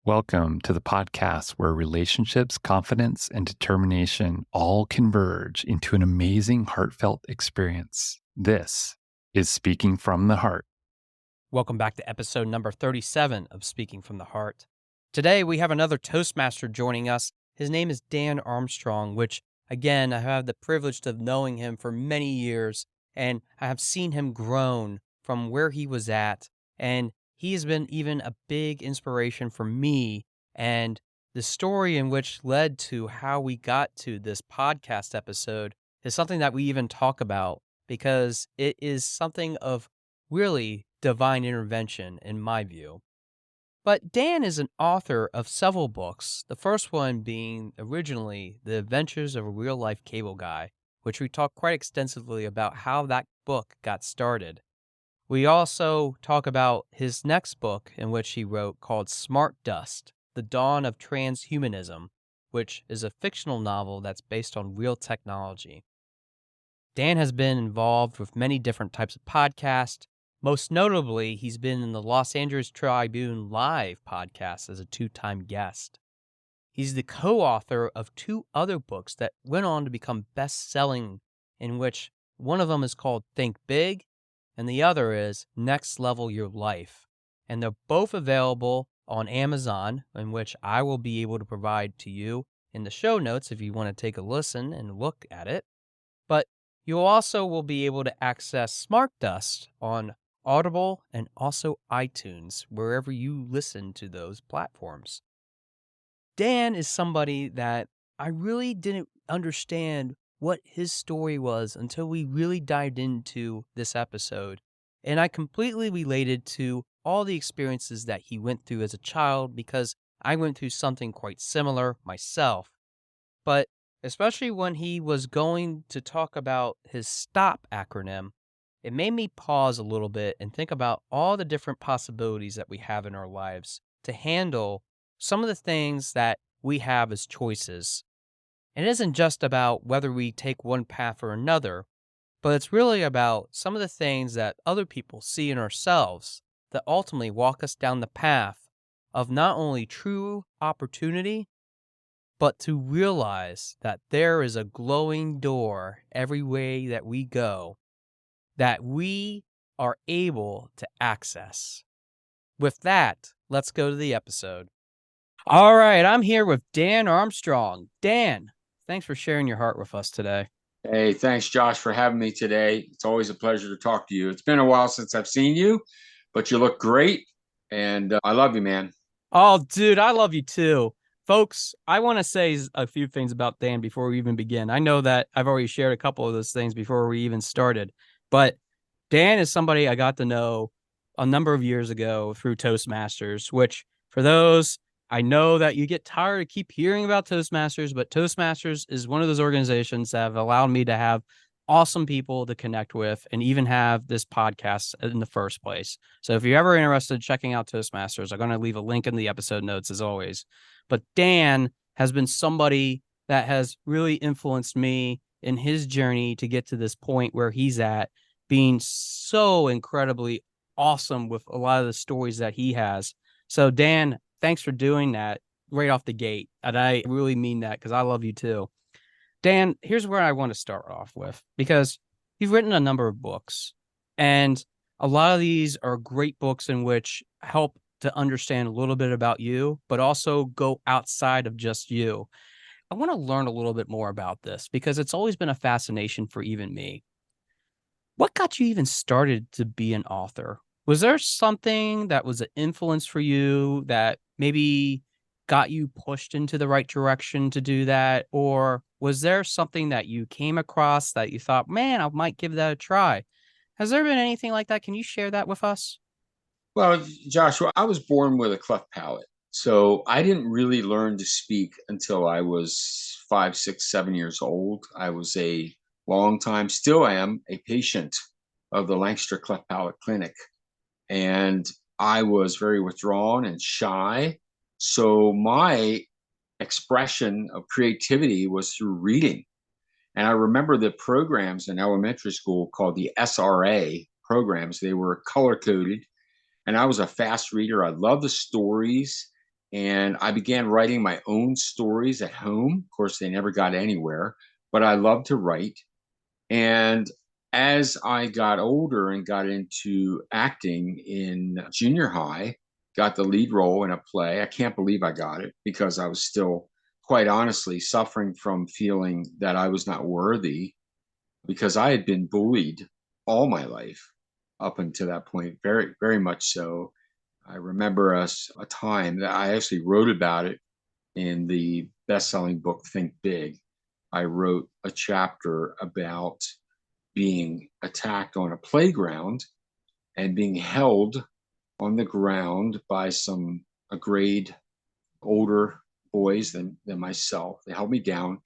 Welcome to the podcast where relationships, confidence, and determination all converge into an amazing, heartfelt experience. This is Speaking from the Heart. Welcome back to episode number 37 of Speaking from the Heart. Today, we have another Toastmaster joining us. His name is Dan Armstrong, which, again, I have the privilege of knowing him for many years, and I have seen him grown from where he was at, and he has been even a big inspiration for me, and the story in which led to how we got to this podcast episode is something that we even talk about because it is something of really divine intervention, in my view. But Dan is an author of several books, the first one being originally The Adventures of a Real Life Cable Guy, which we talk quite extensively about how that book got started. We also talk about his next book, in which he wrote, called Smart Dust: The Dawn of Transhumanism, which is a fictional novel that's based on real technology. Dan has been involved with many different types of podcasts. Most notably, he's been in the Los Angeles Tribune Live podcast as a two-time guest. He's the co-author of two other books that went on to become best-selling, in which one of them is called Think Big, and the other is Next Level Your Life. And they're both available on Amazon, in which I will be able to provide to you in the show notes if you want to take a listen and look at it. But you also will be able to access Smart Dust on Audible and also iTunes, wherever you listen to those platforms. Dan is somebody that I really didn't understand what his story was until we really dived into this episode. And I completely related to all the experiences that he went through as a child because I went through something quite similar myself. But especially when he was going to talk about his STOP acronym, it made me pause a little bit and think about all the different possibilities that we have in our lives to handle some of the things that we have as choices. And it isn't just about whether we take one path or another, but it's really about some of the things that other people see in ourselves that ultimately walk us down the path of not only true opportunity, but to realize that there is a glowing door every way that we go that we are able to access. With that, let's go to the episode. All right, I'm here with Dan Armstrong. Dan, thanks for sharing your heart with us today. Hey, thanks, Josh, for having me today. It's always a pleasure to talk to you. It's been a while since I've seen you, but you look great, and I love you, man. Oh, dude, I love you too. Folks, I want to say a few things about Dan before we even begin. I know that I've already shared a couple of those things before we even started, but Dan is somebody I got to know a number of years ago through Toastmasters, which for those, I know that you get tired of keep hearing about Toastmasters, but Toastmasters is one of those organizations that have allowed me to have awesome people to connect with and even have this podcast in the first place. So if you're ever interested in checking out Toastmasters, I'm going to leave a link in the episode notes as always. But Dan has been somebody that has really influenced me in his journey to get to this point where he's at, being so incredibly awesome with a lot of the stories that he has. So Dan, thanks for doing that right off the gate. And I really mean that because I love you too. Dan, here's where I want to start off with, because you've written a number of books, and a lot of these are great books in which help to understand a little bit about you, but also go outside of just you. I want to learn a little bit more about this because it's always been a fascination for even me. What got you even started to be an author? Was there something that was an influence for you that maybe got you pushed into the right direction to do that? Or was there something that you came across that you thought, man, I might give that a try? Has there been anything like that? Can you share that with us? Well, Joshua, I was born with a cleft palate, so I didn't really learn to speak until I was 5, 6, 7 years old. I was a long time, still am, a patient of the Lancaster Cleft Palate Clinic, and I was very withdrawn and shy. So my expression of creativity was through reading. And I remember the programs in elementary school called the SRA programs. They were color coded, and I was a fast reader. I loved the stories, And I began writing my own stories at home. Of course, they never got anywhere, but I love to write. And as I got older and got into acting in junior high, got the lead role in a play. I can't believe I got it because I was still, quite honestly, suffering from feeling that I was not worthy because I had been bullied all my life up until that point, very, very much so. I remember a time that I actually wrote about it in the best-selling book Think Big. I wrote a chapter about being attacked on a playground and being held on the ground by some a grade older boys than myself. They held me down.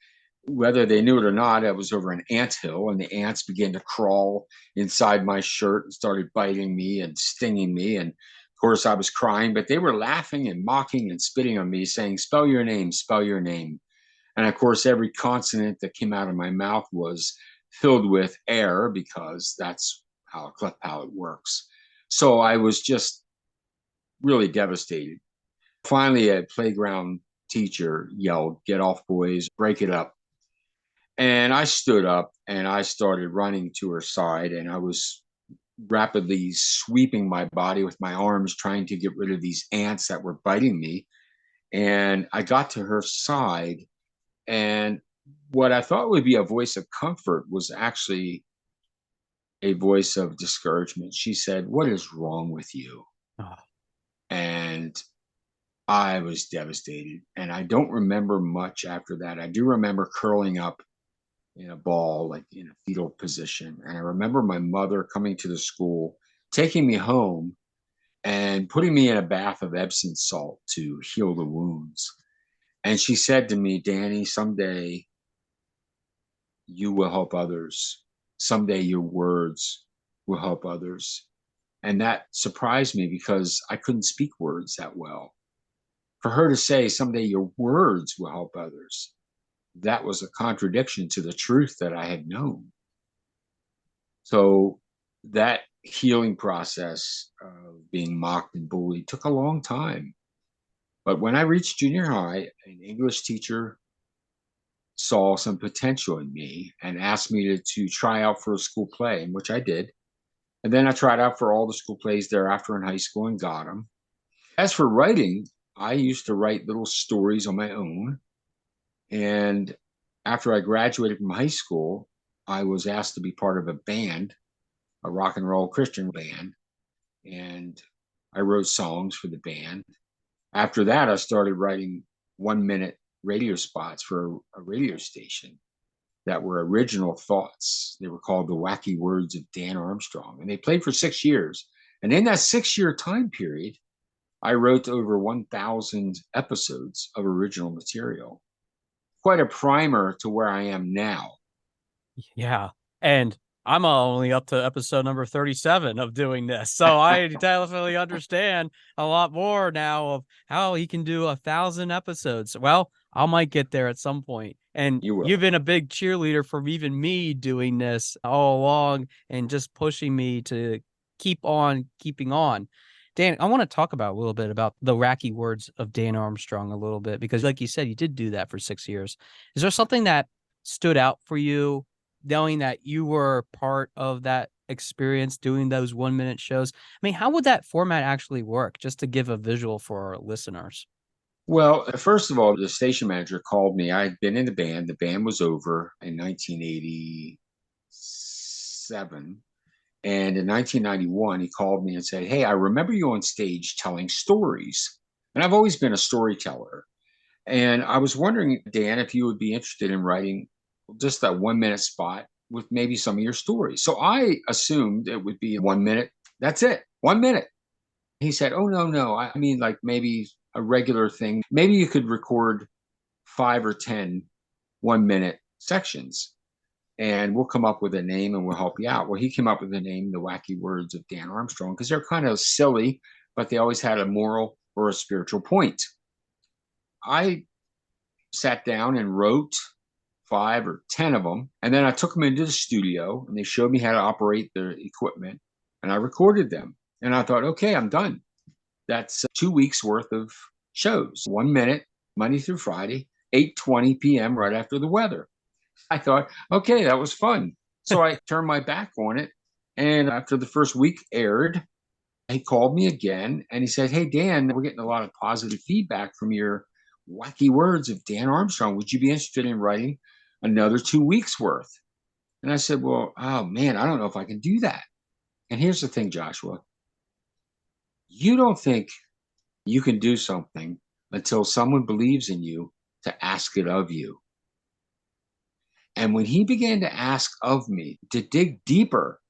Whether they knew it or not, I was over an ant hill, and the ants began to crawl inside my shirt and started biting me and stinging me. And of course, I was crying, but they were laughing and mocking and spitting on me, saying, "Spell your name, spell your name." And of course, every consonant that came out of my mouth was filled with air because that's how a cleft palate works. So I was just really devastated. Finally, a playground teacher yelled, "Get off, boys, break it up." And I stood up and I started running to her side, and I was rapidly sweeping my body with my arms, trying to get rid of these ants that were biting me. And I got to her side, and what I thought would be a voice of comfort was actually a voice of discouragement. She said, "What is wrong with you?" Oh, And I was devastated. And I don't remember much after that. I do remember curling up in a ball, like in a fetal position. And I remember my mother coming to the school, taking me home, and putting me in a bath of Epsom salt to heal the wounds. And she said to me, "Danny, someday you will help others. Someday your words will help others." And that surprised me because I couldn't speak words that well. For her to say, "Someday your words will help others," that was a contradiction to the truth that I had known. So that healing process of being mocked and bullied took a long time. But when I reached junior high, an English teacher saw some potential in me and asked me to try out for a school play, in which I did. And then I tried out for all the school plays thereafter in high school and got them. As for writing, I used to write little stories on my own. And after I graduated from high school, I was asked to be part of a band, a rock and roll Christian band. And I wrote songs for the band. After that, I started writing 1 minute radio spots for a radio station that were original thoughts. They were called The Wacky Words of Dan Armstrong, and they played for 6 years. And in that 6 year time period, I wrote over 1,000 episodes of original material. Quite a primer to where I am now. yeah. And I'm only up to episode number 37 of doing this. So I definitely understand a lot more now of how he can do 1,000 episodes. Well, I might get there at some point. And You you've will. been a big cheerleader for even me doing this all along and just pushing me to keep on keeping on. Dan, I want to talk about a little bit about the wacky words of Dan Armstrong a little bit, because like you said, you did do that for 6 years. Is there something that stood out for you knowing that you were part of that experience doing those 1 minute shows? I mean, how would that format actually work? Just to give a visual for our listeners. Well, first of all, the station manager called me. I had been in the band. The band was over in 1987. And in 1991, he called me and said, "Hey, I remember you on stage telling stories." And I've always been a storyteller. And I was wondering, Dan, if you would be interested in writing just that 1 minute spot with maybe some of your stories. So I assumed it would be 1 minute. That's it, 1 minute. He said, "Oh, no, no. I mean, like maybe a regular thing. Maybe you could record 5 or 10 1 minute sections and we'll come up with a name and we'll help you out." Well, he came up with the name, The Wacky Words of Dan Armstrong, because they're kind of silly, but they always had a moral or a spiritual point. I sat down and wrote 5 or 10 of them. And then I took them into the studio and they showed me how to operate the equipment and I recorded them. And I thought, okay, I'm done. That's 2 weeks worth of shows, 1 minute, Monday through Friday, 8:20 p.m. right after the weather. I thought, okay, that was fun. So I turned my back on it. And after the first week aired, he called me again and he said, "Hey, Dan, we're getting a lot of positive feedback from your wacky words of Dan Armstrong. Would you be interested in writing another 2 weeks worth?" And I said, "Well, oh man, I don't know if I can do that." And here's the thing, Joshua, you don't think you can do something until someone believes in you to ask it of you. And when he began to ask of me to dig deeper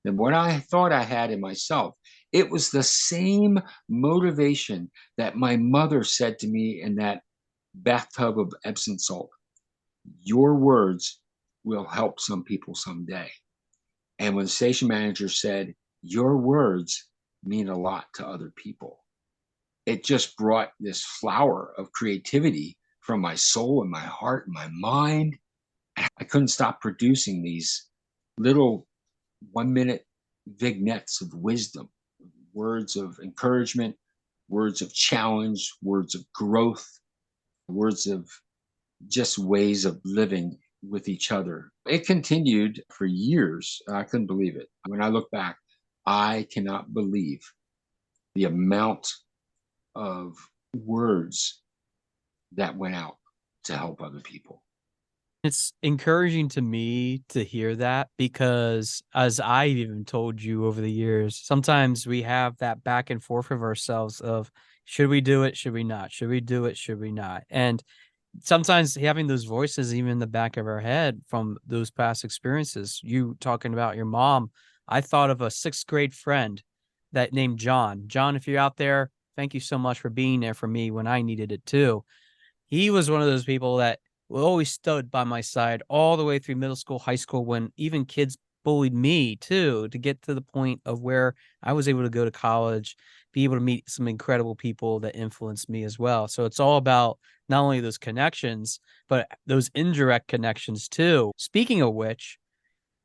than what I thought I had in myself, it was the same motivation that my mother said to me in that bathtub of Epsom salt. Your words will help some people someday. And when the station manager said, your words mean a lot to other people, it just brought this flower of creativity from my soul and my heart and my mind. I couldn't stop producing these little 1 minute vignettes of wisdom, words of encouragement, words of challenge, words of growth, words of just ways of living with each other. It continued for years. I couldn't believe it. When I look back, I cannot believe the amount of words that went out to help other people. It's encouraging to me to hear that because, as I've even told you over the years, sometimes we have that back and forth of ourselves of should we do it? Should we not? Should we do it? Should we not? And sometimes having those voices even in the back of our head from those past experiences, you talking about your mom, I thought of a sixth grade friend that named John. John, if you're out there, thank you so much for being there for me when I needed it too. He was one of those people that always stood by my side all the way through middle school, high school, when even kids bullied me too, to get to the point of where I was able to go to college, be able to meet some incredible people that influenced me as well. So it's all about not only those connections, but those indirect connections too. Speaking of which,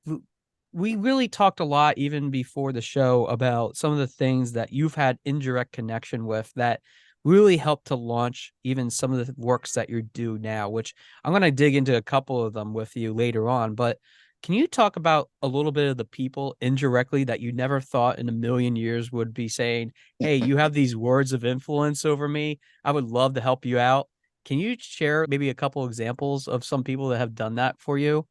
w- we really talked a lot even before the show about some of the things that you've had indirect connection with that really helped to launch even some of the works that you do now, which I'm going to dig into a couple of them with you later on. But can you talk about a little bit of the people indirectly that you never thought in a million years would be saying, "Hey, you have these words of influence over me. I would love to help you out." Can you share maybe a couple examples of some people that have done that for you?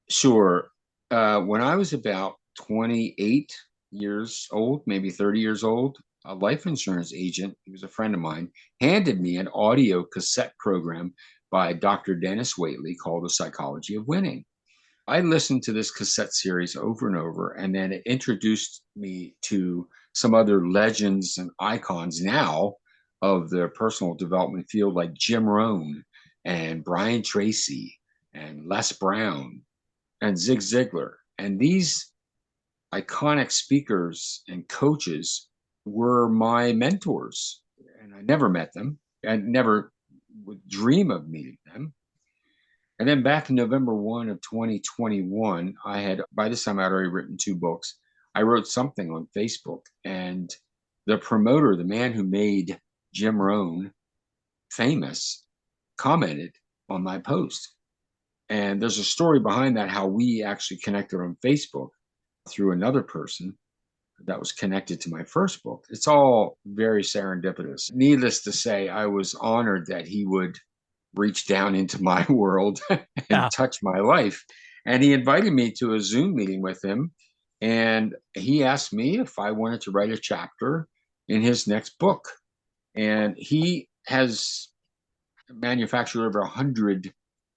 Sure. When I was about 28 years old, maybe 30 years old, a life insurance agent, he was a friend of mine, handed me an audio cassette program by Dr. Dennis Waitley called The Psychology of Winning. I listened to this cassette series over and over, and then it introduced me to some other legends and icons now of the personal development field, like Jim Rohn and Brian Tracy and Les Brown and Zig Ziglar. And these iconic speakers and coaches were my mentors. And I never met them. I never would dream of meeting them. And then back in November 1 of 2021, I had, by this time, I'd already written 2 books. I wrote something on Facebook, and the promoter, the man who made Jim Rohn famous, commented on my post. And there's a story behind that, how we actually connected on Facebook through another person that was connected to my first book. It's all very serendipitous. Needless to say, I was honored that he would reach down into my world and Yeah. touch my life. And he invited me to a Zoom meeting with him. And he asked me if I wanted to write a chapter in his next book. And he has manufactured over 100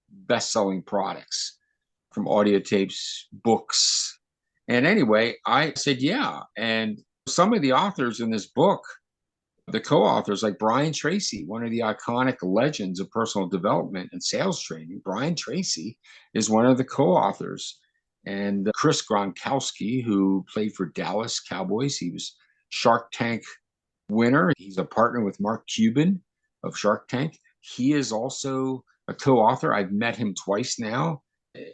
best-selling products, from audio tapes, books. And anyway, I said, yeah. And some of the authors in this book, the co-authors, like Brian Tracy, one of the iconic legends of personal development and sales training, Brian Tracy is one of the co-authors. And Chris Gronkowski, who played for Dallas Cowboys, he was Shark Tank winner. He's a partner with Mark Cuban of Shark Tank. He is also a co-author. I've met him twice now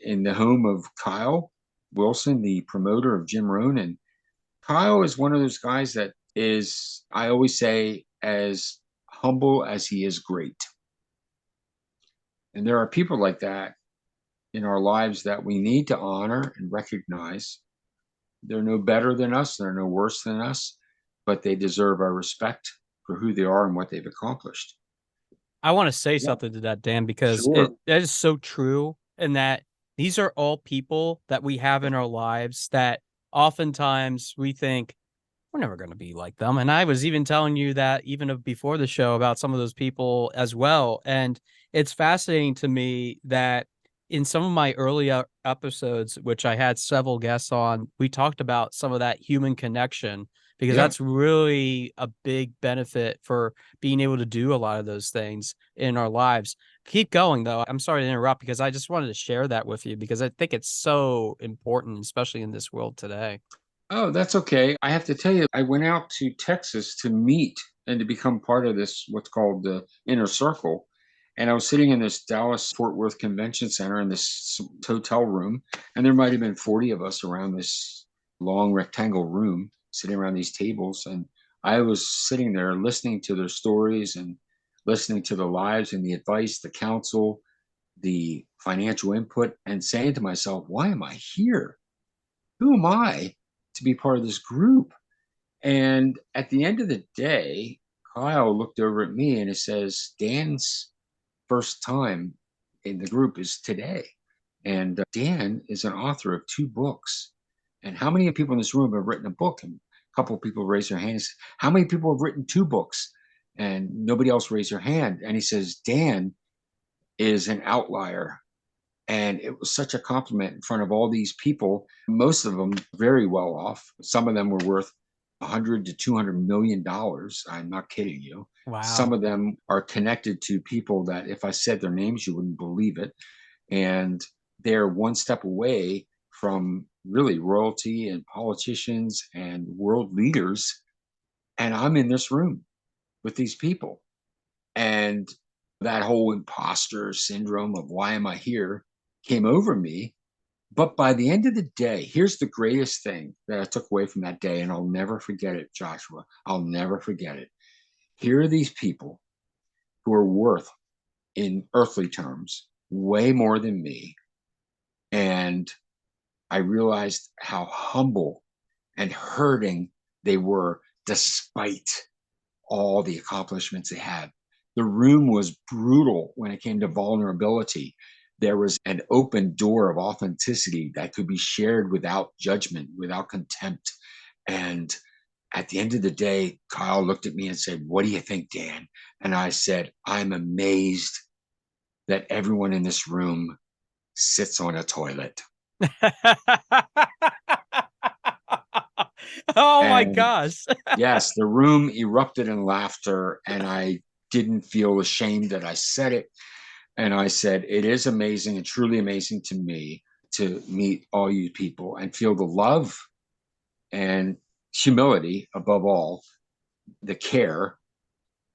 in the home of Kyle Wilson, the promoter of Jim Rohn. And Kyle is one of those guys that is, I always say, as humble as he is great. And there are people like that in our lives that we need to honor and recognize. They're no better than us, they're no worse than us, but they deserve our respect for who they are and what they've accomplished. I want to say Yeah, something to that, Dan, because sure. that is so true. And that these are all people that we have in our lives that oftentimes we think we're never going to be like them. And I was even telling you that even before the show about some of those people as well. And it's fascinating to me that in some of my early episodes, which I had several guests on, we talked about some of that human connection because Yeah. that's really a big benefit for being able to do a lot of those things in our lives. Keep going though. I'm sorry to interrupt because I just wanted to share that with you because I think it's so important, especially in this world today. Oh, that's okay. I have to tell you, I went out to Texas to meet and to become part of this, what's called the inner circle. And I was sitting in this Dallas Fort Worth Convention Center in this hotel room, and there might have been 40 of us around this long rectangle room sitting around these tables. And I was sitting there listening to their stories and listening to the lives and the advice, the counsel, the financial input, and saying to myself, why am I here? Who am I to be part of this group? And at the end of the day, Kyle looked over at me and he says, Dan's first time in the group is today. And Dan is an author of 2 books. And how many people in this room have written a book? And a couple of people raised their hands. How many people have written 2 books? And nobody else raised their hand. And he says, Dan is an outlier. And it was such a compliment in front of all these people, most of them very well off. Some of them were worth 100 to 200 million dollars. I'm not kidding you. Some Wow. of them are connected to people that if I said their names, you wouldn't believe it. And they're one step away from really royalty and politicians and world leaders. And I'm in this room with these people. And that whole imposter syndrome of why am I here came over me. But by the end of the day, here's the greatest thing that I took away from that day, and I'll never forget it, Joshua. I'll never forget it. Here are these people who are worth, in earthly terms, way more than me. And I realized how humble and hurting they were despite all the accomplishments they had. The room was brutal when it came to vulnerability. There was an open door of authenticity that could be shared without judgment, without contempt. And at the end of the day, Kyle looked at me and said, what do you think, Dan? And I said, I'm amazed that everyone in this room sits on a toilet. Oh my And gosh. yes, the room erupted in laughter, and I didn't feel ashamed that I said it. And I said, it is amazing and truly amazing to me to meet all you people and feel the love and humility above all, the care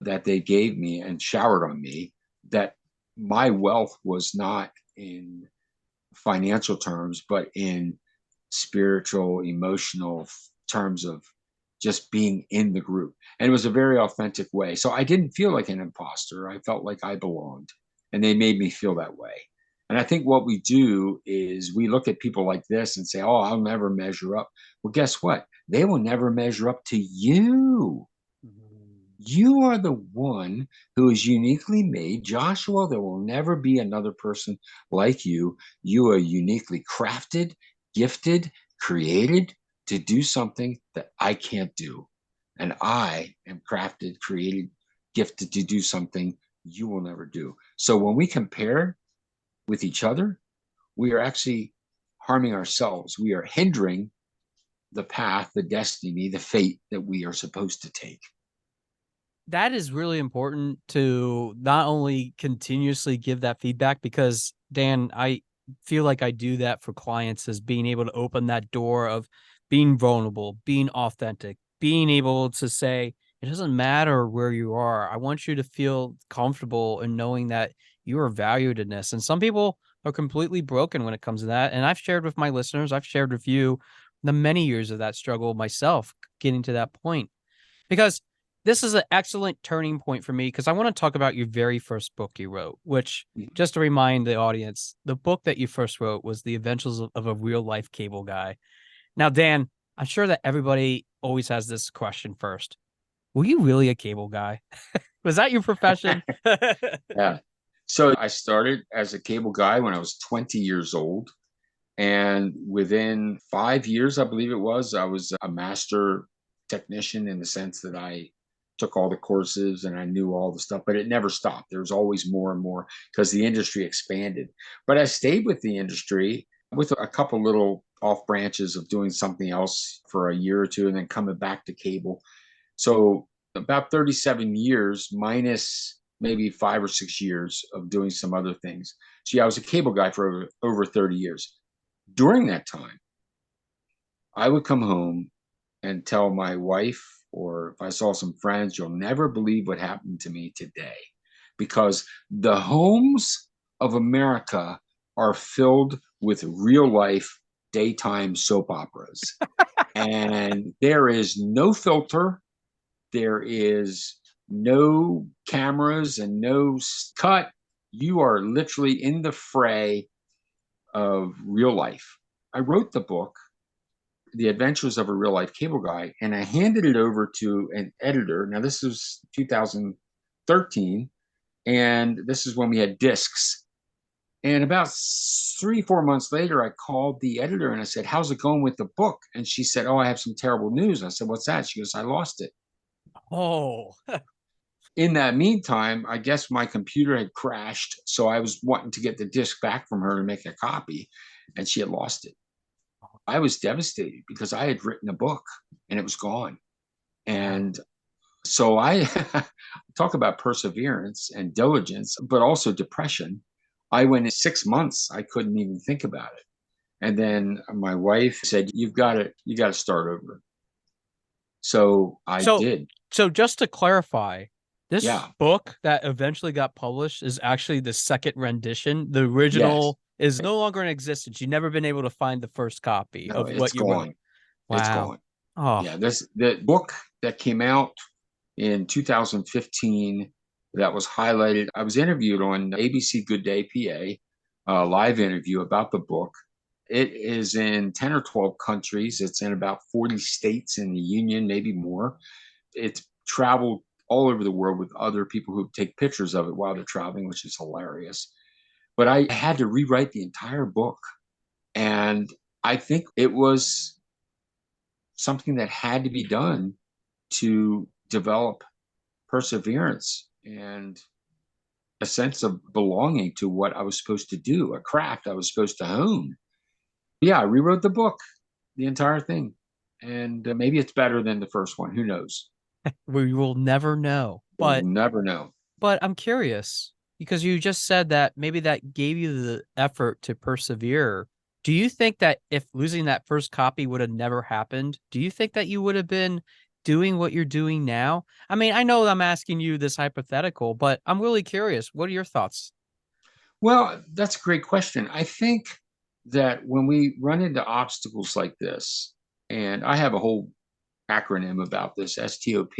that they gave me and showered on me, that my wealth was not in financial terms, but in spiritual, emotional terms of just being in the group. And it was a very authentic way. So I didn't feel like an imposter. I felt like I belonged, and they made me feel that way. And I think what we do is we look at people like this and say, oh, I'll never measure up. Well, guess what? They will never measure up to you. You are the one who is uniquely made. Joshua, there will never be another person like you. You are uniquely crafted, gifted, created to do something that I can't do. And I am crafted, created, gifted to do something you will never do. So when we compare with each other, we are actually harming ourselves. We are hindering the path, the destiny, the fate that we are supposed to take. That is really important to not only continuously give that feedback because Dan, I feel like I do that for clients as being able to open that door of being vulnerable, being authentic, being able to say, it doesn't matter where you are. I want you to feel comfortable in knowing that you are valued in this. And some people are completely broken when it comes to that. And I've shared with my listeners, I've shared with you the many years of that struggle myself getting to that point. Because this is an excellent turning point for me because I want to talk about your very first book you wrote, which, just to remind the audience, the book that you first wrote was The Adventures of a Real Life Cable Guy. Now, Dan, I'm sure that everybody always has this question first. Were you really a cable guy? Was that your profession? Yeah. So I started as a cable guy when I was 20 years old. And within 5 years, I believe it was, I was a master technician in the sense that I took all the courses and I knew all the stuff, but it never stopped. There was always more and more because the industry expanded. But I stayed with the industry with a couple little off branches of doing something else for a year or two and then coming back to cable. So about 37 years minus maybe 5 or 6 years of doing some other things. So yeah, I was a cable guy for over 30 years. During that time, I would come home and tell my wife, or if I saw some friends, you'll never believe what happened to me today. Because the homes of America are filled with real life daytime soap operas. And there is no filter, there is no cameras and no cut. You are literally in the fray of real life. I wrote the book, The Adventures of a Real Life Cable Guy, and I handed it over to an editor. Now, this was 2013, and this is when we had discs. And about 3, 4 months later, I called the editor and I said, "How's it going with the book?" And she said, "Oh, I have some terrible news." I said, "What's that?" She goes, "I lost it." Oh, In that meantime, I guess my computer had crashed. So I was wanting to get the disc back from her to make a copy, and she had lost it. I was devastated because I had written a book and it was gone. wow. And so I talk about perseverance and diligence, but also depression. I went in 6 months, I couldn't even think about it. And then my wife said, you got to start over. So I So, did. so just to clarify, this Yeah. book that eventually got published is actually the second rendition. The Yes. original is no longer in existence. You've never been able to find the first copy No, of it's what you wrote. gone. It's Wow. gone. Oh, Yeah. The book that came out in 2015 that was highlighted. I was interviewed on ABC Good Day PA, a live interview about the book. It is in 10 or 12 countries. It's in about 40 states in the union, maybe more. It's traveled all over the world with other people who take pictures of it while they're traveling, which is hilarious. But I had to rewrite the entire book. And I think it was something that had to be done to develop perseverance and a sense of belonging to what I was supposed to do, a craft I was supposed to hone. Yeah, I rewrote the book, the entire thing. And maybe it's better than the first one. Who knows? we will never know. We'll never know. But I'm curious because you just said that maybe that gave you the effort to persevere. Do you think that if losing that first copy would have never happened, do you think that you would have been doing what you're doing now? I mean, I know I'm asking you this hypothetical, but I'm really curious. What are your thoughts? Well, that's a great question. I think that when we run into obstacles like this, and I have a whole acronym about this, STOP,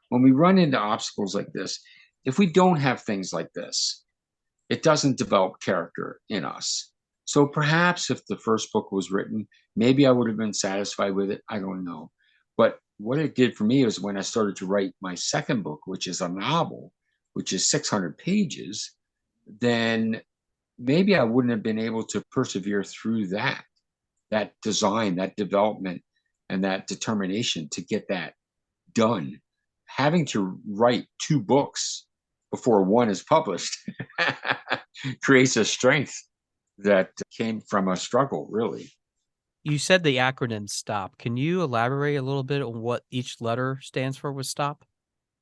when we run into obstacles like this, if we don't have things like this, it doesn't develop character in us. So perhaps if the first book was written, maybe I would have been satisfied with it. I don't know. But what it did for me is when I started to write my second book, which is a novel, which is 600 pages, then maybe I wouldn't have been able to persevere through that design, that development, and that determination to get that done. Having to write two books before one is published creates a strength that came from a struggle, really. You said the acronym STOP. Can you elaborate a little bit on what each letter stands for with STOP?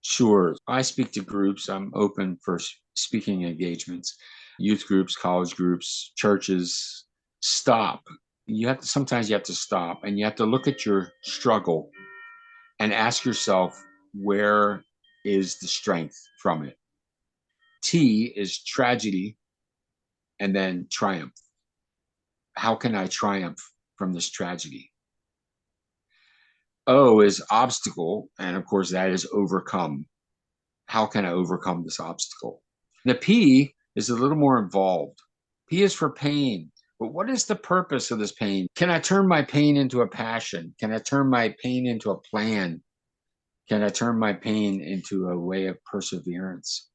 Sure. I speak to groups. I'm open for speaking engagements, youth groups, college groups, churches. Stop. Sometimes you have to stop and you have to look at your struggle and ask yourself, where is the strength from it? T is tragedy and then triumph. How can I triumph from this tragedy? O is obstacle. And of course, that is overcome. How can I overcome this obstacle? The P is a little more involved. P is for pain. But what is the purpose of this pain? Can I turn my pain into a passion? Can I turn my pain into a plan? Can I turn my pain into a way of perseverance?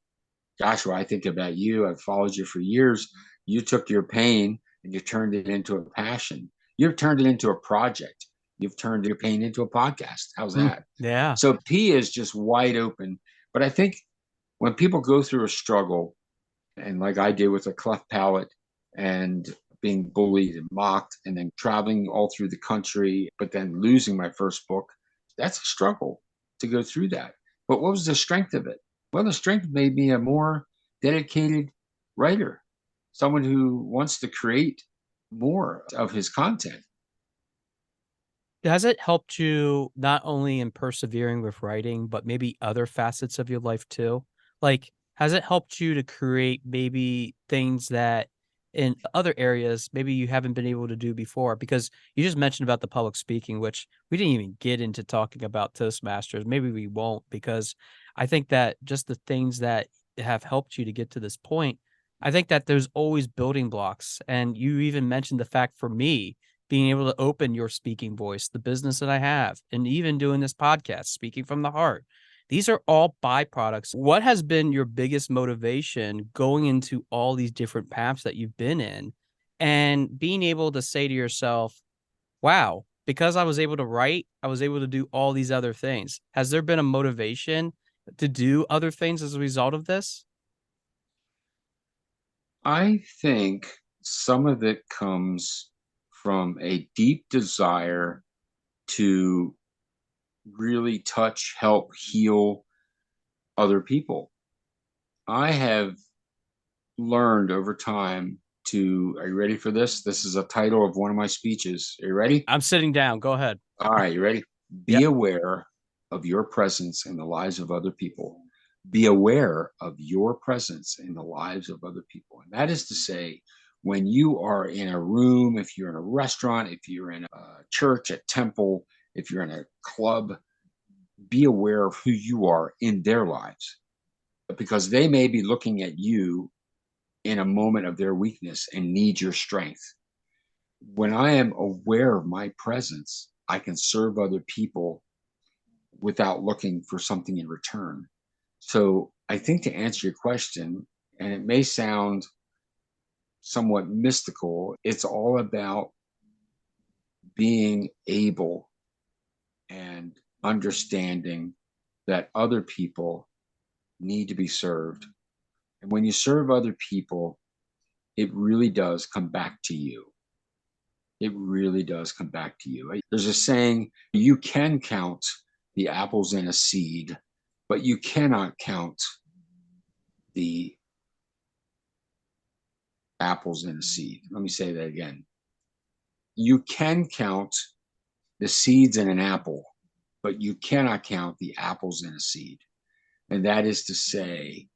Joshua, I think about you. I've followed you for years. You took your pain and you turned it into a passion. You've turned it into a project. You've turned your pain into a podcast. How's that? Yeah. So P is just wide open. But I think when people go through a struggle, and like I did with a cleft palate and being bullied and mocked, and then traveling all through the country, but then losing my first book, that's a struggle to go through that. But what was the strength of it? Well, the strength made me a more dedicated writer, someone who wants to create more of his content. Has it helped you not only in persevering with writing, but maybe other facets of your life too? Like, has it helped you to create maybe things that in other areas maybe you haven't been able to do before? Because you just mentioned about the public speaking, which we didn't even get into talking about Toastmasters. Maybe we won't, because I think that just the things that have helped you to get to this point, I think that there's always building blocks. And you even mentioned the fact for me, being able to open your speaking voice, the business that I have, and even doing this podcast, Speaking from the Heart. These are all byproducts. What has been your biggest motivation going into all these different paths that you've been in and being able to say to yourself, wow, because I was able to write, I was able to do all these other things. Has there been a motivation to do other things as a result of this? I think some of it comes from a deep desire to really touch, help, heal other people. I have learned over time to, are you ready for this? This is a title of one of my speeches. Are you ready? I'm sitting down. Go ahead. All right, you ready? Be Yep. aware of your presence in the lives of other people. Be aware of your presence in the lives of other people. And that is to say, when you are in a room, if you're in a restaurant, if you're in a church, a temple, if you're in a club, be aware of who you are in their lives, because they may be looking at you in a moment of their weakness and need your strength. When I am aware of my presence, I can serve other people without looking for something in return. So I think, to answer your question, and it may sound somewhat mystical, it's all about being able and understanding that other people need to be served. And when you serve other people, it really does come back to you. It really does come back to you. There's a saying, you can count the apples in a seed, but you cannot count the apples in a seed. Let me say that again. You can count the seeds in an apple, but you cannot count the apples in a seed. And that is to say,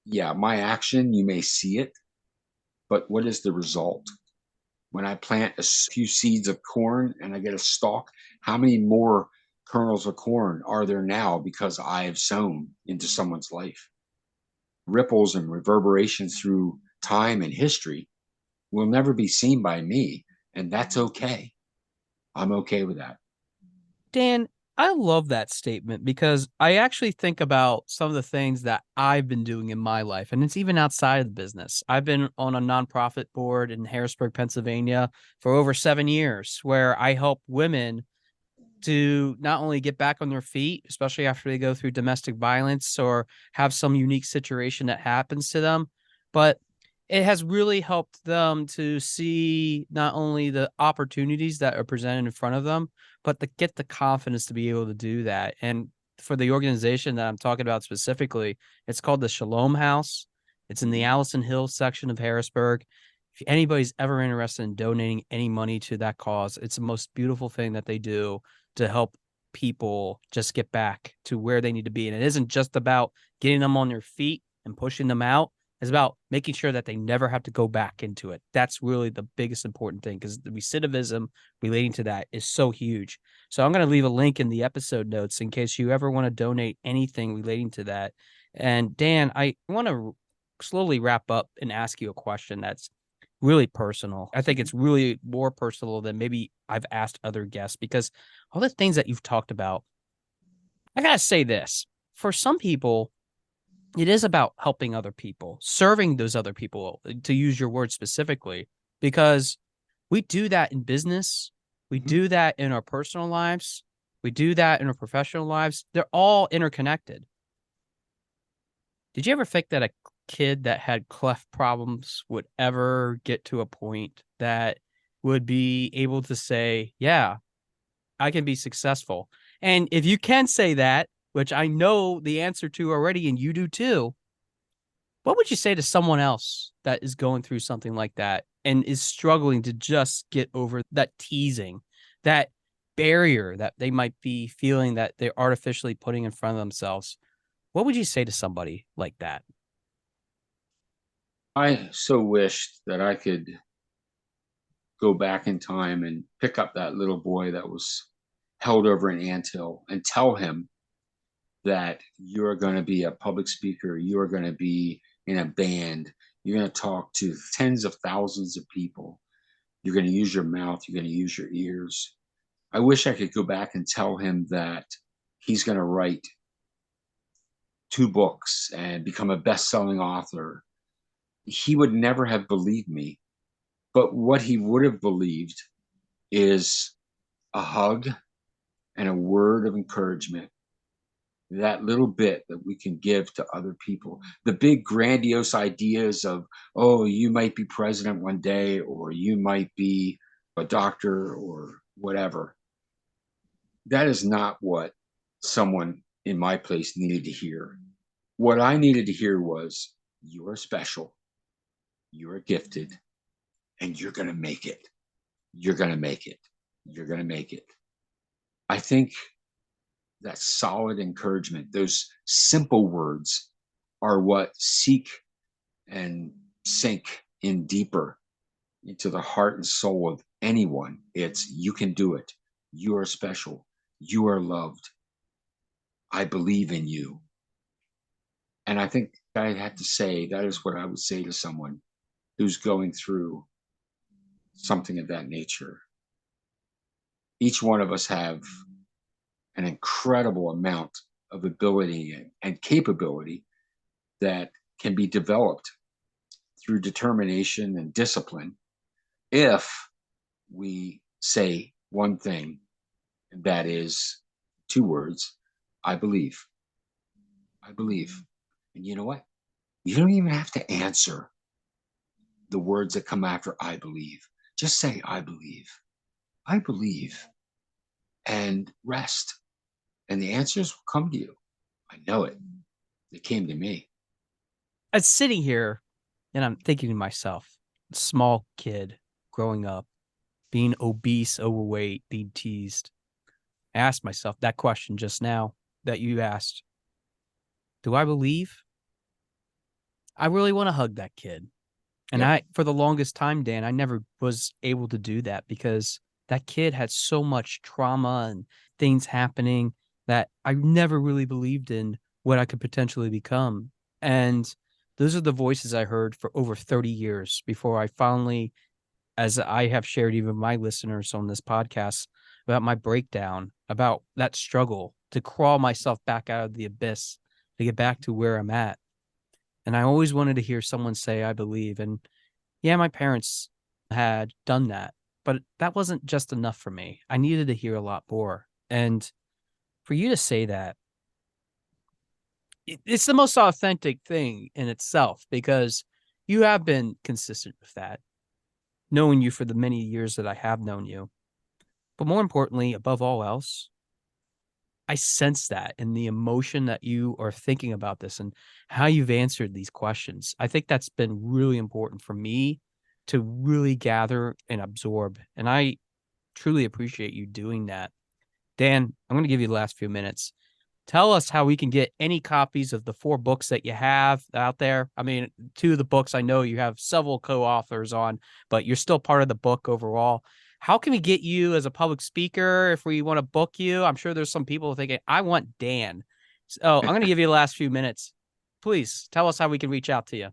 yeah, my action, you may see it, but what is the result? When I plant a few seeds of corn and I get a stalk, how many more kernels of corn are there now because I have sown into someone's life? Ripples and reverberations through time and history will never be seen by me, and that's okay. I'm okay with that. Dan, I love that statement because I actually think about some of the things that I've been doing in my life, and it's even outside of the business. I've been on a nonprofit board in Harrisburg, Pennsylvania for over 7 years, where I help women to not only get back on their feet, especially after they go through domestic violence or have some unique situation that happens to them, but it has really helped them to see not only the opportunities that are presented in front of them, but to get the confidence to be able to do that. And for the organization that I'm talking about specifically, it's called the Shalom House. It's in the Mhm. Allison Hills section of Harrisburg. If anybody's ever interested in donating any money to that cause, it's the most beautiful thing that they do to help people just get back to where they need to be. And it isn't just about getting them on their feet and pushing them out. It's about making sure that they never have to go back into it. That's really the biggest important thing, because the recidivism relating to that is so huge. So I'm going to leave a link in the episode notes in case you ever want to donate anything relating to that. And Dan, I want to slowly wrap up and ask you a question that's really personal. I think it's really more personal than maybe I've asked other guests, because all the things that you've talked about, I got to say this. For some people, it is about helping other people, serving those other people, to use your word specifically, because we do that in business. We Mhm. do that in our personal lives. We do that in our professional lives. They're all interconnected. Did you ever think that a kid that had cleft problems would ever get to a point that would be able to say, yeah, I can be successful? And if you can say that, which I know the answer to already, and you do too, what would you say to someone else that is going through something like that and is struggling to just get over that teasing, that barrier that they might be feeling that they're artificially putting in front of themselves? What would you say to somebody like that? I so wished that I could go back in time and pick up that little boy that was held over an anthill and tell him that you're going to be a public speaker, you're going to be in a band, you're going to talk to tens of thousands of people, you're going to use your mouth, you're going to use your ears. I wish I could go back and tell him that he's going to write 2 books and become a best-selling author. He would never have believed me, but what he would have believed is a hug and a word of encouragement, that little bit that we can give to other people. The big grandiose ideas of, oh, you might be president one day, or you might be a doctor or whatever. That is not what someone in my place needed to hear. What I needed to hear was, you are special, you are gifted, and you're going to make it. You're going to make it. You're going to make it. I think that solid encouragement, those simple words, are what seek and sink in deeper into the heart and soul of anyone. It's, you can do it. You are special. You are loved. I believe in you. And I think I had to say that is what I would say to someone who's going through something of that nature. Each one of us have an incredible amount of ability and capability that can be developed through determination and discipline if we say one thing, and that is 2 words: I believe. I believe. And you know what? You don't even have to answer the words that come after I believe. Just say, I believe. I believe. And rest. And the answers will come to you. I know it. They came to me. I'm sitting here and I'm thinking to myself, small kid growing up, being obese, overweight, being teased. I asked myself that question just now that you asked. Do I believe? I really want to hug that kid. And Yep. for the longest time, Dan, I never was able to do that, because that kid had so much trauma and things happening that I never really believed in what I could potentially become. And those are the voices I heard for over 30 years before I finally, as I have shared even my listeners on this podcast, about my breakdown, about that struggle to crawl myself back out of the abyss to get back to where I'm at. And I always wanted to hear someone say, I believe. And yeah, my parents had done that, but that wasn't just enough for me. I needed to hear a lot more. And for you to say that, it's the most authentic thing in itself, because you have been consistent with that, knowing you for the many years that I have known you. But more importantly, above all else, I sense that in the emotion that you are thinking about this and how you've answered these questions. I think that's been really important for me to really gather and absorb. And I truly appreciate you doing that. Dan, I'm going to give you the last few minutes. tell us how we can get any copies of the 4 books that you have out there. I mean, 2 of the books I know you have several co-authors on, but you're still part of the book overall. How can we get you as a public speaker if we wanna book you? I'm sure there's some people thinking, "I want Dan." So, I'm gonna give you the last few minutes. Please tell us how we can reach out to you.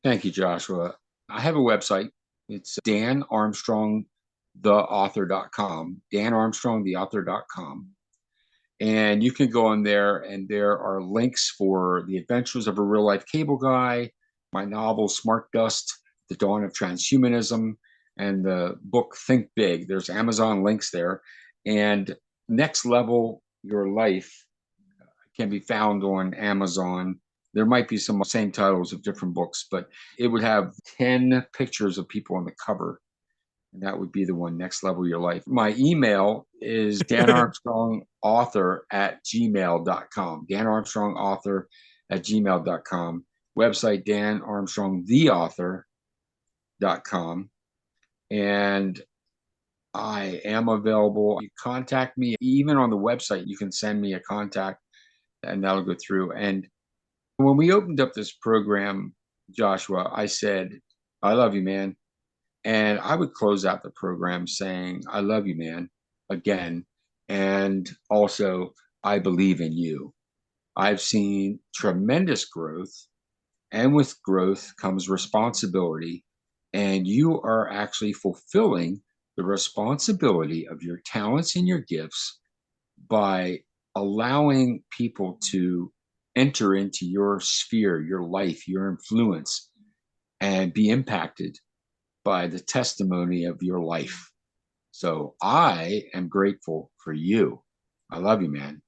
Thank you, Joshua. I have a website. It's danarmstrongtheauthor.com, danarmstrongtheauthor.com. And you can go on there, and there are links for The Adventures of a Real Life Cable Guy, my novel, Smart Dust, The Dawn of Transhumanism, and the book, Think Big. There's Amazon links there. And Next Level Your Life can be found on Amazon. There might be some same titles of different books, but it would have 10 pictures of people on the cover. And that would be the one, Next Level Your Life. My email is danarmstrongauthor@gmail.com. danarmstrongauthor@gmail.com. Website, danarmstrongtheauthor.com. And I am available. You contact me, even on the website, you can send me a contact and that'll go through. And when we opened up this program, Joshua, I said, I love you, man. And I would close out the program saying, I love you, man, again. And also, I believe in you. I've seen tremendous growth, and with growth comes responsibility. And you are actually fulfilling the responsibility of your talents and your gifts by allowing people to enter into your sphere, your life, your influence, and be impacted by the testimony of your life. So I am grateful for you. I love you, man.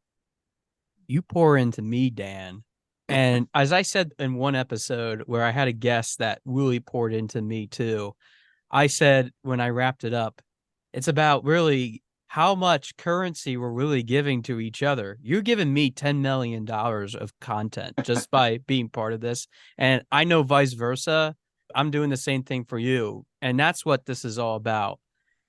You pour into me, Dan. And as I said in one episode where I had a guest that really poured into me too, I said when I wrapped it up, it's about really how much currency we're really giving to each other. You're giving me $10 million of content just by being part of this. And I know vice versa. I'm doing the same thing for you. And that's what this is all about.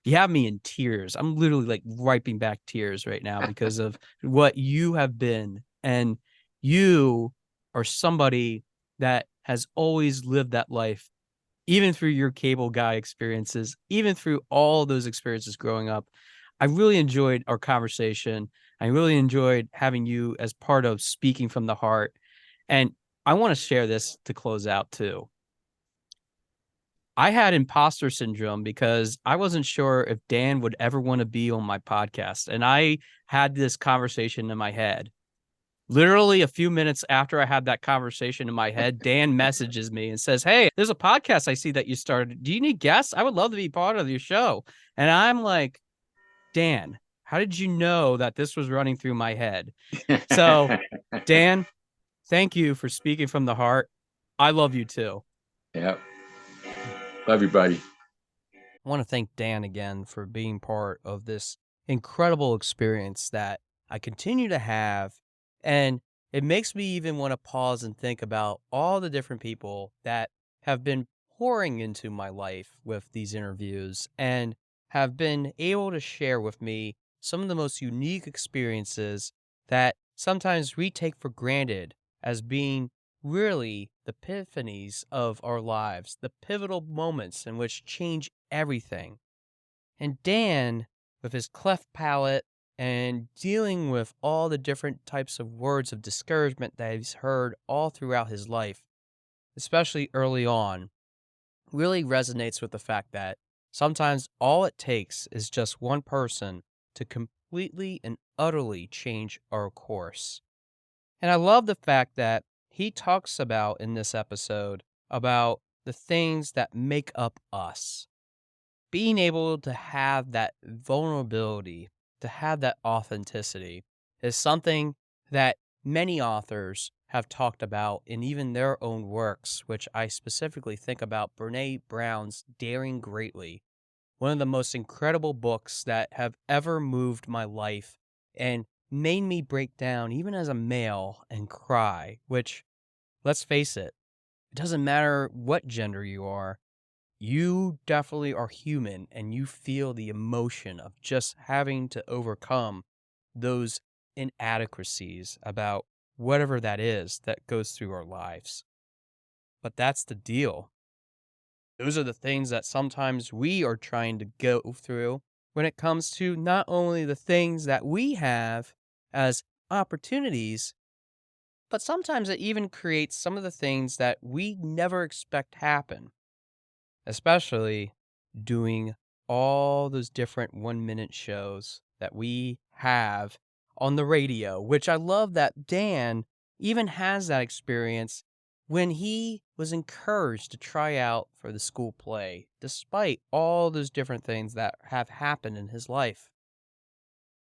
You have me in tears. I'm literally like wiping back tears right now because of what you have been. And you are somebody that has always lived that life, even through your cable guy experiences, even through all those experiences growing up. I really enjoyed our conversation. I really enjoyed having you as part of Speaking from the Heart. And I want to share this to close out too. I had imposter syndrome because I wasn't sure if Dan would ever want to be on my podcast. And I had this conversation in my head. Literally a few minutes after I had that conversation in my head, Dan messages me and says, "Hey, there's a podcast I see that you started. Do you need guests? I would love to be part of your show." And I'm like, Dan, how did you know that this was running through my head? So, Dan, thank you for speaking from the heart. I love you too. Yep. Love you, buddy. I want to thank Dan again for being part of this incredible experience that I continue to have. And it makes me even want to pause and think about all the different people that have been pouring into my life with these interviews and have been able to share with me some of the most unique experiences that sometimes we take for granted as being really the epiphanies of our lives, the pivotal moments in which change everything. And Dan, with his cleft palate and dealing with all the different types of words of discouragement that he's heard all throughout his life, especially early on, really resonates with the fact that sometimes all it takes is just one person to completely and utterly change our course. And I love the fact that he talks about in this episode about the things that make up us. Being able to have that vulnerability, to have that authenticity is something that many authors have talked about in even their own works, which I specifically think about Brene Brown's Daring Greatly, one of the most incredible books that have ever moved my life and made me break down, even as a male, and cry, which, let's face it, it doesn't matter what gender you are. You definitely are human and you feel the emotion of just having to overcome those inadequacies about whatever that is that goes through our lives. But that's the deal. Those are the things that sometimes we are trying to go through when it comes to not only the things that we have as opportunities, but sometimes it even creates some of the things that we never expect happen, especially doing all those different 1 minute shows that we have on the radio, which I love that Dan even has that experience when he was encouraged to try out for the school play, despite all those different things that have happened in his life.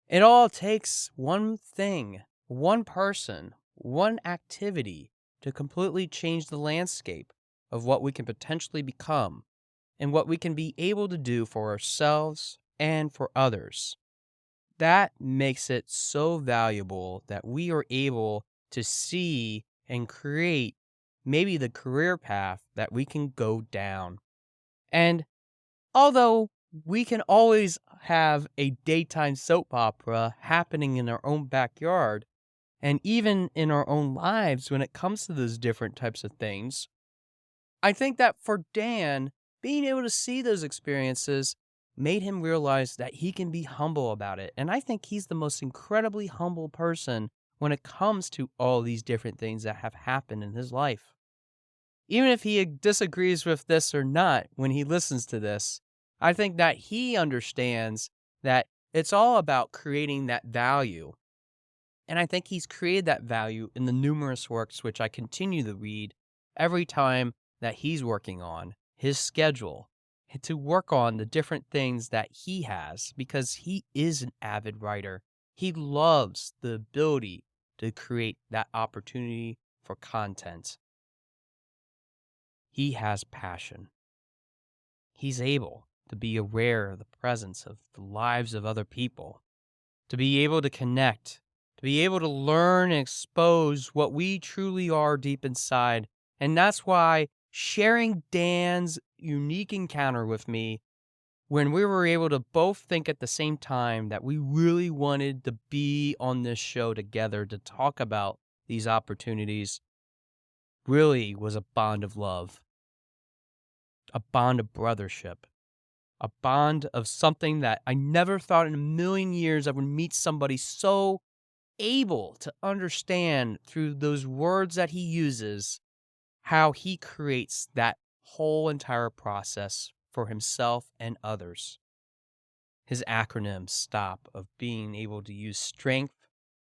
It all takes one thing, one person, one activity to completely change the landscape of what we can potentially become and what we can be able to do for ourselves and for others. That makes it so valuable that we are able to see and create maybe the career path that we can go down. And although we can always have a daytime soap opera happening in our own backyard and even in our own lives when it comes to those different types of things, I think that for Dan, being able to see those experiences made him realize that he can be humble about it. And I think he's the most incredibly humble person when it comes to all these different things that have happened in his life. Even if he disagrees with this or not when he listens to this, I think that he understands that it's all about creating that value. And I think he's created that value in the numerous works which I continue to read every time that he's working on his schedule to work on the different things that he has because he is an avid writer. He loves the ability to create that opportunity for content. He has passion. He's able to be aware of the presence of the lives of other people, to be able to connect, to be able to learn and expose what we truly are deep inside. And that's why sharing Dan's unique encounter with me, when we were able to both think at the same time that we really wanted to be on this show together to talk about these opportunities, really was a bond of love, a bond of brothership, a bond of something that I never thought in a million years I would meet somebody so able to understand through those words that he uses how he creates that whole entire process for himself and others. His acronym STOP of being able to use strength,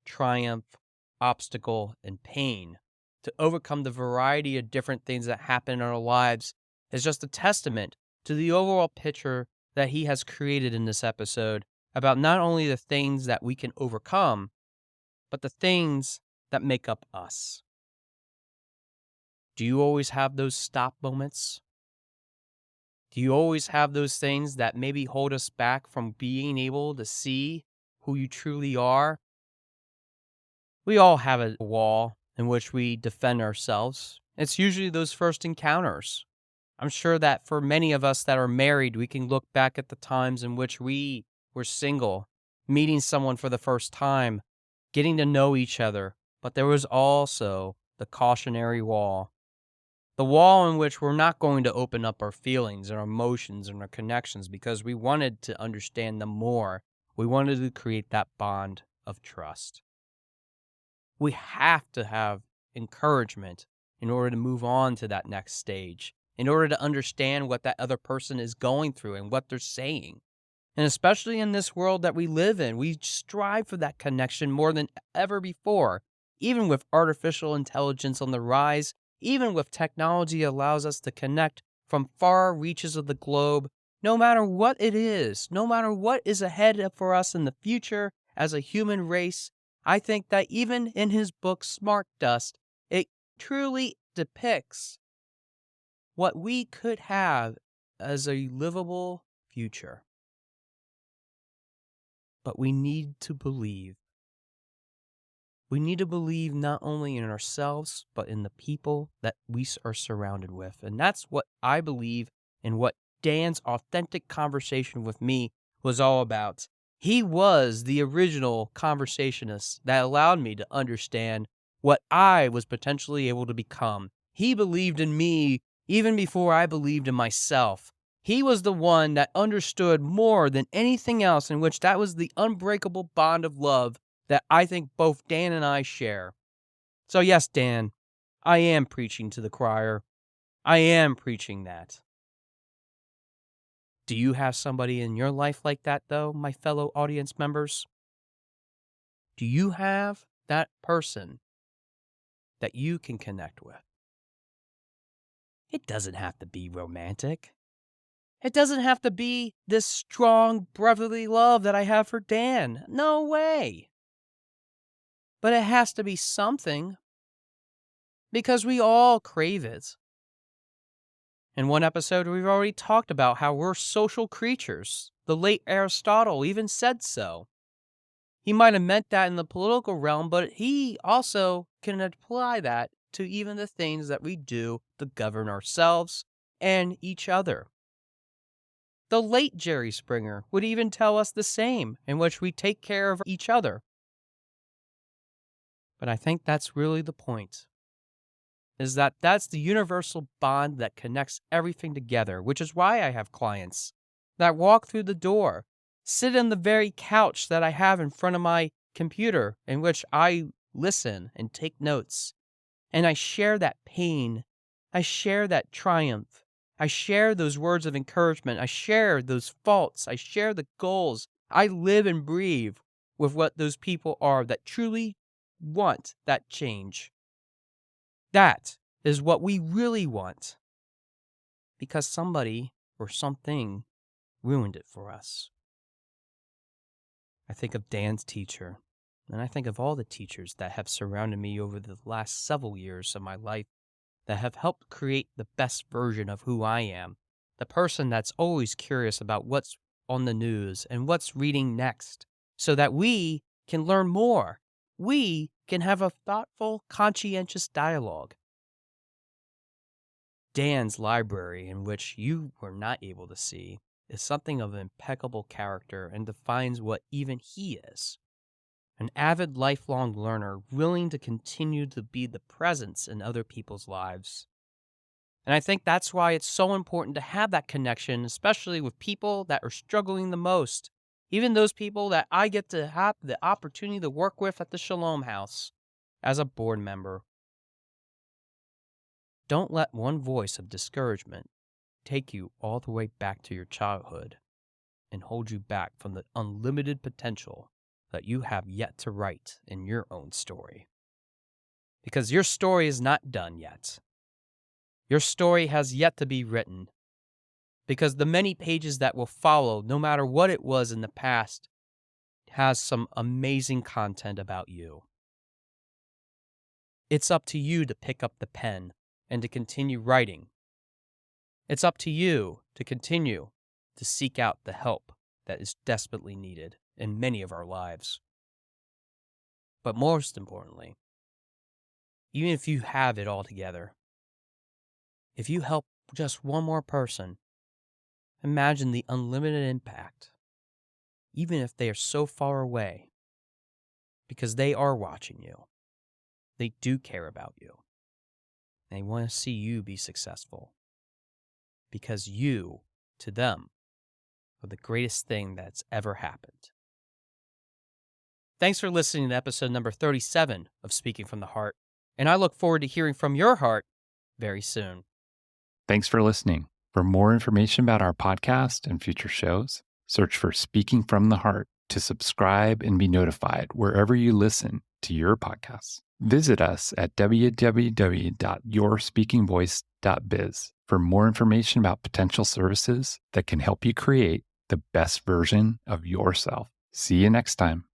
triumph, obstacle, and pain to overcome the variety of different things that happen in our lives is just a testament to the overall picture that he has created in this episode about not only the things that we can overcome, but the things that make up us. Do you always have those stop moments? Do you always have those things that maybe hold us back from being able to see who you truly are? We all have a wall in which we defend ourselves. It's usually those first encounters. I'm sure that for many of us that are married, we can look back at the times in which we were single, meeting someone for the first time, getting to know each other. But there was also the cautionary wall. The wall in which we're not going to open up our feelings and our emotions and our connections because we wanted to understand them more. We wanted to create that bond of trust. We have to have encouragement in order to move on to that next stage, in order to understand what that other person is going through and what they're saying. And especially in this world that we live in, we strive for that connection more than ever before. Even with artificial intelligence on the rise, even with technology allows us to connect from far reaches of the globe, no matter what it is, no matter what is ahead for us in the future as a human race, I think that even in his book, Smart Dust, it truly depicts what we could have as a livable future. But we need to believe. We need to believe not only in ourselves, but in the people that we are surrounded with. And that's what I believe and what Dan's authentic conversation with me was all about. He was the original conversationist that allowed me to understand what I was potentially able to become. He believed in me even before I believed in myself. He was the one that understood more than anything else, in which that was the unbreakable bond of love that I think both Dan and I share. So yes, Dan, I am preaching to the choir. I am preaching that. Do you have somebody in your life like that, though, my fellow audience members? Do you have that person that you can connect with? It doesn't have to be romantic. It doesn't have to be this strong brotherly love that I have for Dan. No way. But it has to be something, because we all crave it. In one episode, we've already talked about how we're social creatures. The late Aristotle even said so. He might have meant that in the political realm, but he also can apply that to even the things that we do to govern ourselves and each other. The late Jerry Springer would even tell us the same, in which we take care of each other. But I think that's really the point, is that that's the universal bond that connects everything together, which is why I have clients that walk through the door, sit on the very couch that I have in front of my computer, in which I listen and take notes, and I share that pain, I share that triumph, I share those words of encouragement, I share those faults, I share the goals. I live and breathe with what those people are that truly want that change. That is what we really want, because somebody or something ruined it for us. I think of Dan's teacher, and I think of all the teachers that have surrounded me over the last several years of my life that have helped create the best version of who I am, the person that's always curious about what's on the news and what's reading next, so that we can learn more. We can have a thoughtful, conscientious dialogue. Dan's library, in which you were not able to see, is something of impeccable character and defines what even he is. An avid lifelong learner willing to continue to be the presence in other people's lives. And I think that's why it's so important to have that connection, especially with people that are struggling the most. Even those people that I get to have the opportunity to work with at the Shalom House as a board member. Don't let one voice of discouragement take you all the way back to your childhood and hold you back from the unlimited potential that you have yet to write in your own story. Because your story is not done yet. Your story has yet to be written. Because the many pages that will follow, no matter what it was in the past, has some amazing content about you. It's up to you to pick up the pen and to continue writing. It's up to you to continue to seek out the help that is desperately needed in many of our lives. But most importantly, even if you have it all together, if you help just one more person, imagine the unlimited impact, even if they are so far away, because they are watching you. They do care about you. They want to see you be successful, because you, to them, are the greatest thing that's ever happened. Thanks for listening to episode number 37 of Speaking from the Heart, and I look forward to hearing from your heart very soon. Thanks for listening. For more information about our podcast and future shows, search for Speaking from the Heart to subscribe and be notified wherever you listen to your podcasts. Visit us at www.yourspeakingvoice.biz for more information about potential services that can help you create the best version of yourself. See you next time.